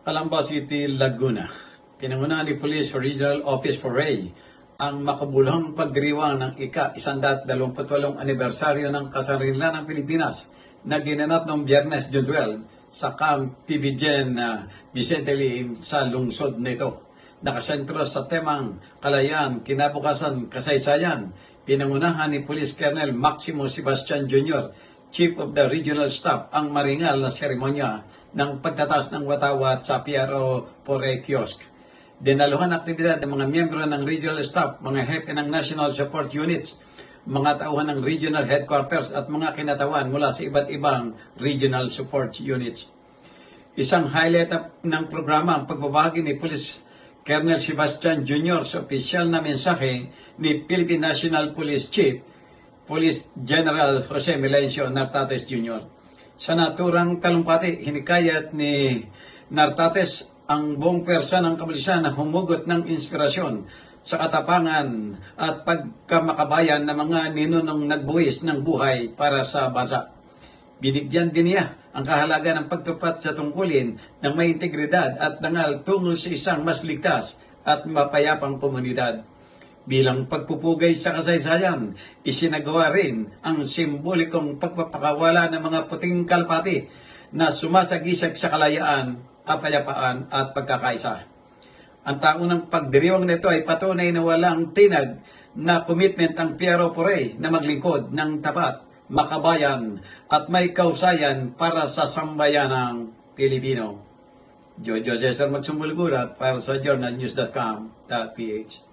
Calamba City, Laguna. Pinangunahan ni Police Regional Office for Ray ang makabuluhang pagdiriwang ng ika-128 anibersaryo ng kasarinlan ng Pilipinas na ginanap noong Biyernes, June 12 sa Camp PBGen Vicente Lim sa lungsod nito. Nakasentro sa temang kalayaan, kinabukasan, kasaysayan. Pinangunahan ni Police Colonel Maximo Sebastian Jr., Chief of the Regional Staff, ang maringal na seremonya ng pagtatas ng watawat sa PRO Pore Kiosk. Dinaluhan aktibidad ng mga miyembro ng Regional Staff, mga hepe ng National Support Units, mga tauhan ng Regional Headquarters at mga kinatawan mula sa iba't ibang Regional Support Units. Isang highlight ng programa ang pagbabahagi ni Police Colonel Sebastian Jr. sa opisyal na mensahe ni Philippine National Police Chief, Police General Jose Melencio Nartates Jr. Sa naturang talumpati, hinikayat ni Nartates ang buong pwersa ng kapulisan na humugot ng inspirasyon sa katapangan at pagkamakabayan ng mga ninunong nagbuwis ng buhay para sa bansa. Binigyan din niya ang kahalaga ng pagtupat sa tungkulin ng may integridad at dangal tungo sa isang mas ligtas at mapayapang komunidad. Bilang pagpupugay sa kasaysayan, isinagawa rin ang simbolikong pagpapakawala ng mga puting kalapati na sumasagisag sa kalayaan, kapayapaan at pagkakaisa. Ang taunang pagdiriwang nito ay patunay na walang tinag na commitment ang PRO Pore na maglingkod ng tapat, makabayan at may kausayan para sa sambayanang Pilipino. Jojo Cesar Magsumbulgurat para sa journalnews.com.ph.